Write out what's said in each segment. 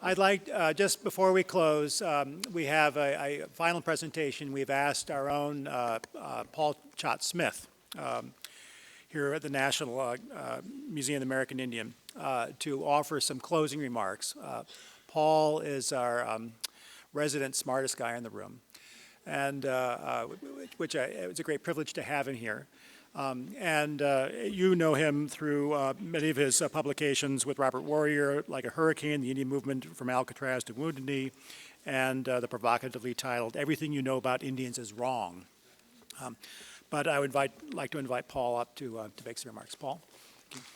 I'd like, just before we close, we have a final presentation. We've asked our own Paul Chaat Smith here at the National Museum of the American Indian to offer some closing remarks. Paul is our resident smartest guy in the room, and it's a great privilege to have him here. You know him through many of his publications with Robert Warrior, like A Hurricane, the Indian Movement from Alcatraz to Wounded Knee, and the provocatively titled Everything You Know About Indians is Wrong. But I would like to invite Paul up to make some remarks. Paul? Thank you.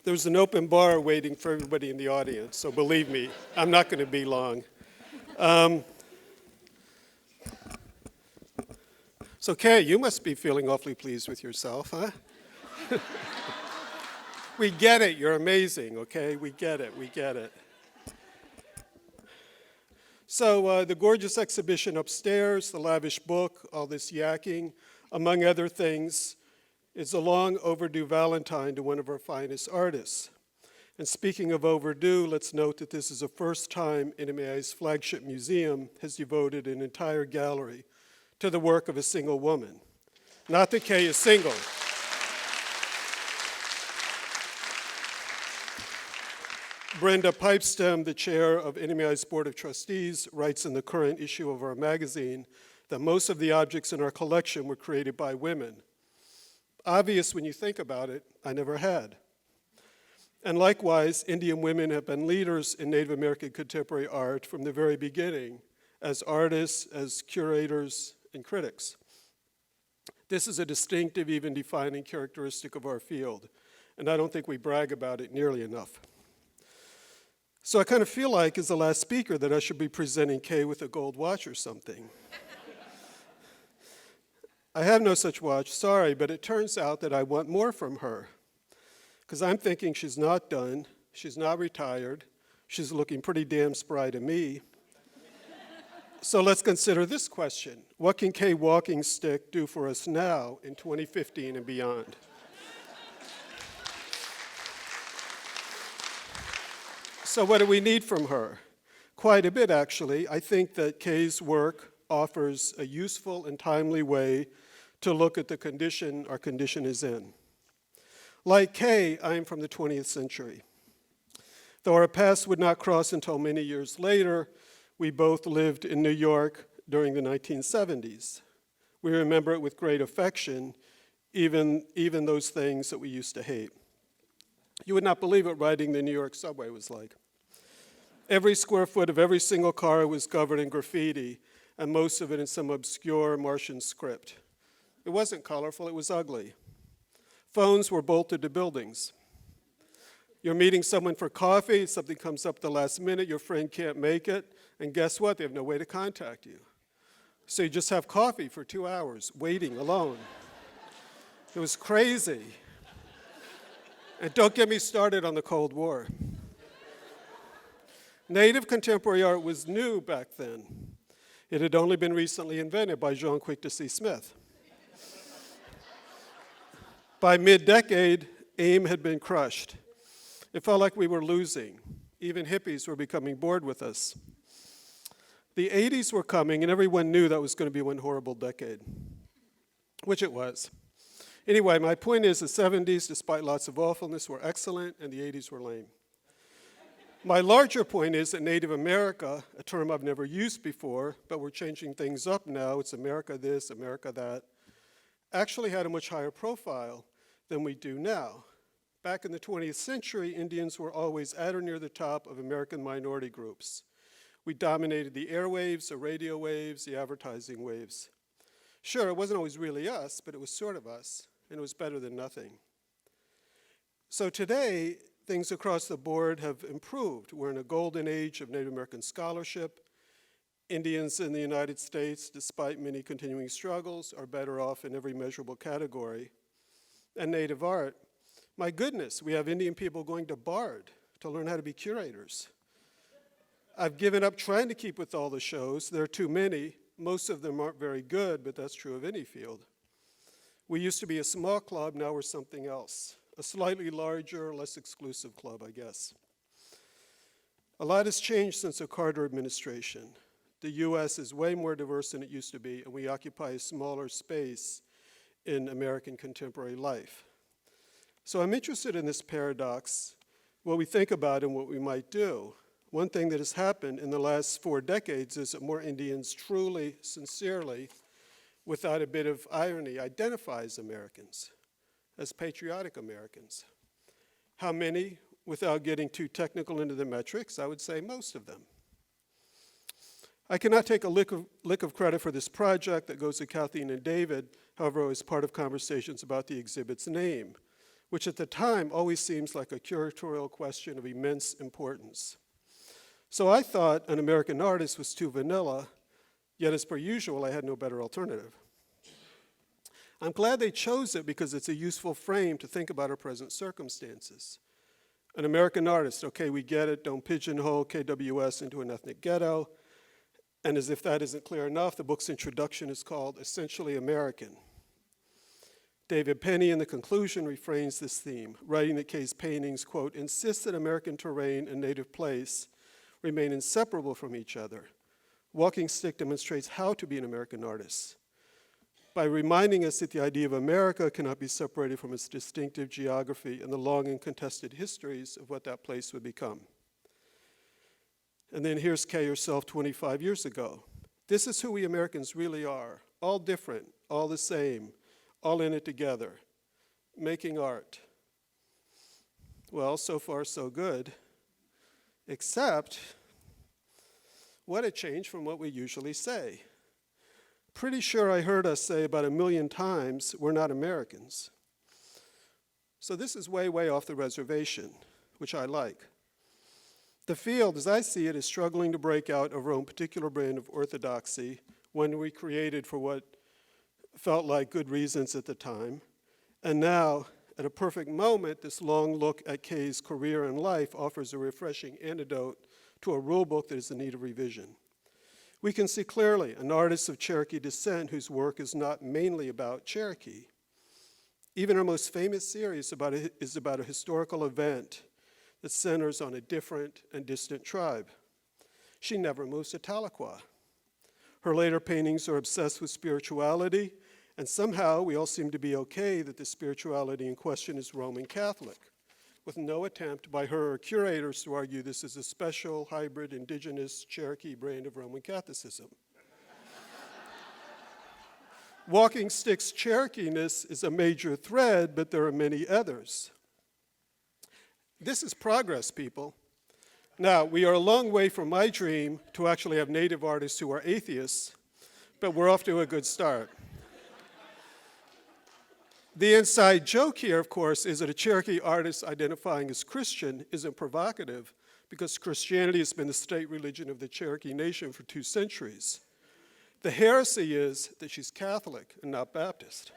There's an open bar waiting for everybody in the audience, so believe me, I'm not going to be long. So Kay, you must be feeling awfully pleased with yourself, huh? We get it, you're amazing, okay? We get it. So the gorgeous exhibition upstairs, the lavish book, all this yakking, among other things, is a long overdue Valentine to one of our finest artists. And speaking of overdue, let's note that this is the first time NMAI's flagship museum has devoted an entire gallery to the work of a single woman. Not that Kay is single. Brenda Pipestem, the chair of NMAI's Board of Trustees, writes in the current issue of our magazine that most of the objects in our collection were created by women. Obvious when you think about it, I never had. And likewise, Indian women have been leaders in Native American contemporary art from the very beginning, as artists, as curators, and critics. This is a distinctive, even defining characteristic of our field, and I don't think we brag about it nearly enough. So I kind of feel like, as the last speaker, that I should be presenting Kay with a gold watch or something. I have no such watch, sorry, but it turns out that I want more from her. Because I'm thinking she's not done, she's not retired, she's looking pretty damn spry to me. So let's consider this question. What can Kay WalkingStick do for us now in 2015 and beyond? So what do we need from her? Quite a bit, actually. I think that Kay's work offers a useful and timely way to look at the condition our condition is in. Like Kay, I am from the 20th century. Though our paths would not cross until many years later, we both lived in New York during the 1970s. We remember it with great affection, even those things that we used to hate. You would not believe what riding the New York subway was like. Every square foot of every single car was covered in graffiti, and most of it in some obscure Martian script. It wasn't colorful, it was ugly. Phones were bolted to buildings. You're meeting someone for coffee, something comes up the last minute, your friend can't make it, and guess what? They have no way to contact you. So you just have coffee for 2 hours, waiting alone. It was crazy. And don't get me started on the Cold War. Native contemporary art was new back then. It had only been recently invented by Jean Smith. By mid-decade, AIM had been crushed. It felt like we were losing. Even hippies were becoming bored with us. The 80s were coming, and everyone knew that was going to be one horrible decade, which it was. Anyway, my point is the 70s, despite lots of awfulness, were excellent, and the 80s were lame. My larger point is that Native America, a term I've never used before, but we're changing things up now, it's America this, America that, actually had a much higher profile than we do now. Back in the 20th century, Indians were always at or near the top of American minority groups. We dominated the airwaves, the radio waves, the advertising waves. Sure, it wasn't always really us, but it was sort of us, and it was better than nothing. So today, things across the board have improved. We're in a golden age of Native American scholarship. Indians in the United States, despite many continuing struggles, are better off in every measurable category. And Native art, my goodness, we have Indian people going to BARD to learn how to be curators. I've given up trying to keep with all the shows. There are too many. Most of them aren't very good, but that's true of any field. We used to be a small club, now we're something else. A slightly larger, less exclusive club, I guess. A lot has changed since the Carter administration. The US is way more diverse than it used to be, and we occupy a smaller space in American contemporary life. So I'm interested in this paradox, what we think about and what we might do. One thing that has happened in the last 4 decades is that more Indians truly, sincerely, without a bit of irony, identify as Americans, as patriotic Americans. How many? Without getting too technical into the metrics, I would say most of them. I cannot take a lick of credit for this project that goes to Kathleen and David, however, it was part of conversations about the exhibit's name, which at the time always seems like a curatorial question of immense importance. So I thought an American artist was too vanilla, yet as per usual, I had no better alternative. I'm glad they chose it because it's a useful frame to think about our present circumstances. An American artist, okay, we get it, don't pigeonhole KWS into an ethnic ghetto. And as if that isn't clear enough, the book's introduction is called Essentially American. David Penny in the conclusion refrains this theme, writing that Kay's paintings, quote, insist that American terrain and native place remain inseparable from each other. WalkingStick demonstrates how to be an American artist by reminding us that the idea of America cannot be separated from its distinctive geography and the long and contested histories of what that place would become. And then here's Kay herself 25 years ago. This is who we Americans really are, all different, all the same, all in it together, making art. Well, so far so good, except what a change from what we usually say. Pretty sure I heard us say about 1 million times, we're not Americans. So this is way, way off the reservation, which I like. The field, as I see it, is struggling to break out of our own particular brand of orthodoxy, one we created for what felt like good reasons at the time. And now, at a perfect moment, this long look at Kay's career and life offers a refreshing antidote to a rule book that is in need of revision. We can see clearly an artist of Cherokee descent whose work is not mainly about Cherokee. Even our most famous series is about a historical event that centers on a different and distant tribe. She never moves to Tahlequah. Her later paintings are obsessed with spirituality, and somehow we all seem to be okay that the spirituality in question is Roman Catholic, with no attempt by her or curators to argue this is a special, hybrid, indigenous Cherokee brand of Roman Catholicism. WalkingStick's Cherokee-ness is a major thread, but there are many others. This is progress, people. Now, we are a long way from my dream to actually have native artists who are atheists, but we're off to a good start. The inside joke here, of course, is that a Cherokee artist identifying as Christian isn't provocative because Christianity has been the state religion of the Cherokee Nation for 2 centuries. The heresy is that she's Catholic and not Baptist.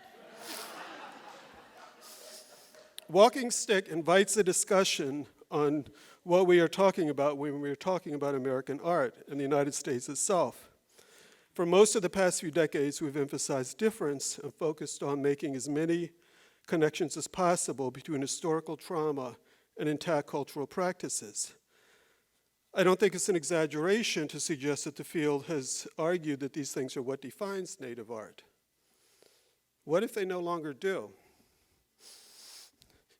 WalkingStick invites a discussion on what we are talking about when we are talking about American art in the United States itself. For most of the past few decades, we've emphasized difference and focused on making as many connections as possible between historical trauma and intact cultural practices. I don't think it's an exaggeration to suggest that the field has argued that these things are what defines native art. What if they no longer do?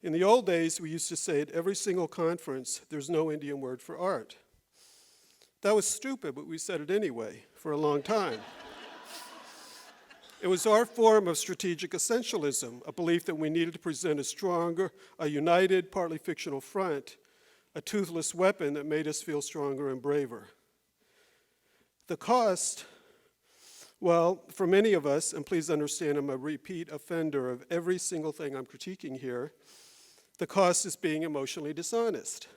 In the old days, we used to say at every single conference, there's no Indian word for art. That was stupid, but we said it anyway for a long time. It was our form of strategic essentialism, a belief that we needed to present a stronger, a united, partly fictional front, a toothless weapon that made us feel stronger and braver. The cost, well, for many of us, and please understand I'm a repeat offender of every single thing I'm critiquing here, the cost is being emotionally dishonest.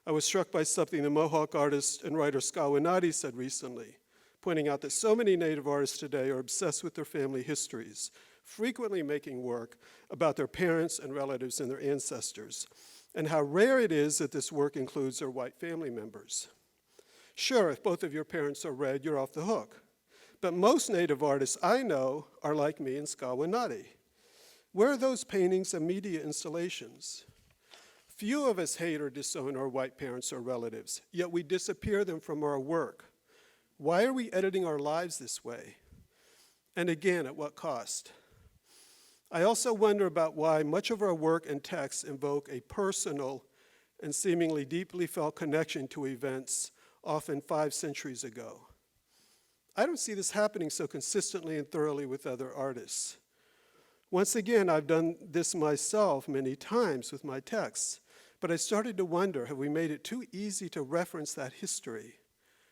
I was struck by something the Mohawk artist and writer Skawinati said recently, pointing out that so many Native artists today are obsessed with their family histories, frequently making work about their parents and relatives and their ancestors, and how rare it is that this work includes their white family members. Sure, if both of your parents are red, you're off the hook. But most Native artists I know are like me in Skawanati. Where are those paintings and media installations? Few of us hate or disown our white parents or relatives, yet we disappear them from our work. Why are we editing our lives this way? And again, at what cost? I also wonder about why much of our work and texts invoke a personal and seemingly deeply felt connection to events often 5 centuries ago. I don't see this happening so consistently and thoroughly with other artists. Once again, I've done this myself many times with my texts, but I started to wonder, have we made it too easy to reference that history?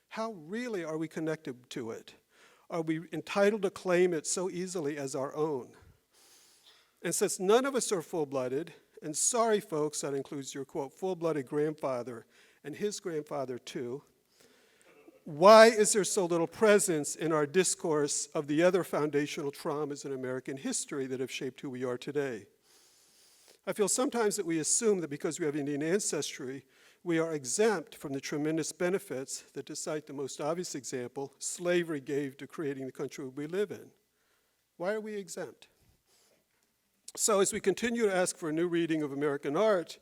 How really are we connected to it? Are we entitled to claim it so easily as our own? And since none of us are full-blooded, and sorry folks, that includes your quote, full-blooded grandfather and his grandfather too, why is there so little presence in our discourse of the other foundational traumas in American history that have shaped who we are today? I feel sometimes that we assume that because we have Indian ancestry, we are exempt from the tremendous benefits that, to cite the most obvious example, slavery gave to creating the country we live in. Why are we exempt? So as we continue to ask for a new reading of American art,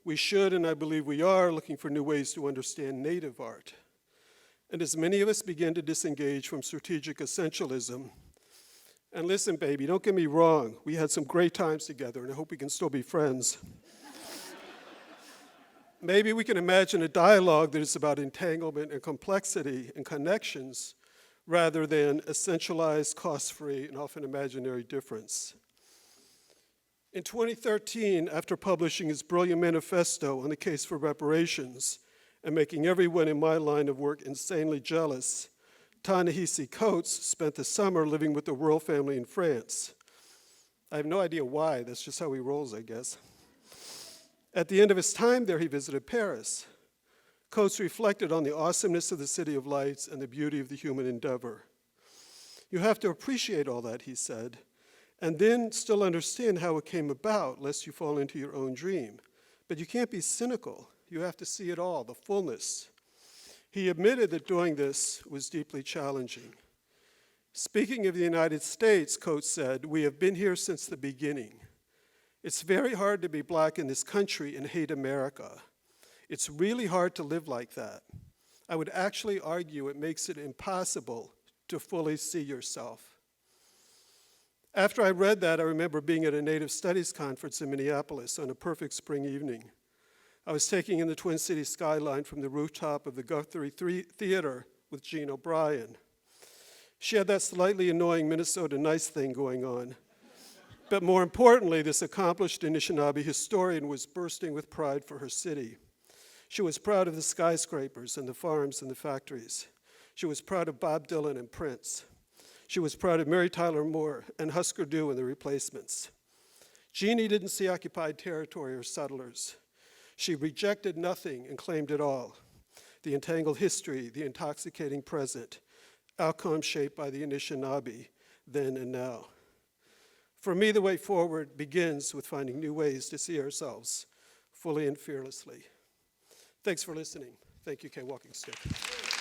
we should, and I believe we are, looking for new ways to understand Native art. And as many of us begin to disengage from strategic essentialism, and listen, baby, don't get me wrong, we had some great times together, and I hope we can still be friends. Maybe we can imagine a dialogue that is about entanglement and complexity and connections rather than a centralized, cost-free, and often imaginary difference. In 2013, after publishing his brilliant manifesto on the case for reparations and making everyone in my line of work insanely jealous, Ta-Nehisi Coates spent the summer living with the royal family in France. I have no idea why, that's just how he rolls, I guess. At the end of his time there, he visited Paris. Coates reflected on the awesomeness of the City of Lights and the beauty of the human endeavor. You have to appreciate all that, he said, and then still understand how it came about, lest you fall into your own dream. But you can't be cynical. You have to see it all, the fullness. He admitted that doing this was deeply challenging. Speaking of the United States, Coates said, "We have been here since the beginning. It's very hard to be black in this country and hate America. It's really hard to live like that. I would actually argue it makes it impossible to fully see yourself." After I read that, I remember being at a Native Studies conference in Minneapolis on a perfect spring evening. I was taking in the Twin Cities skyline from the rooftop of the Guthrie Theater with Jean O'Brien. She had that slightly annoying Minnesota nice thing going on. But more importantly, this accomplished Anishinaabe historian was bursting with pride for her city. She was proud of the skyscrapers and the farms and the factories. She was proud of Bob Dylan and Prince. She was proud of Mary Tyler Moore and Husker Du and the Replacements. Jeannie didn't see occupied territory or settlers. She rejected nothing and claimed it all. The entangled history, the intoxicating present, outcomes shaped by the Anishinaabe, then and now. For me, the way forward begins with finding new ways to see ourselves fully and fearlessly. Thanks for listening. Thank you, Kay WalkingStick.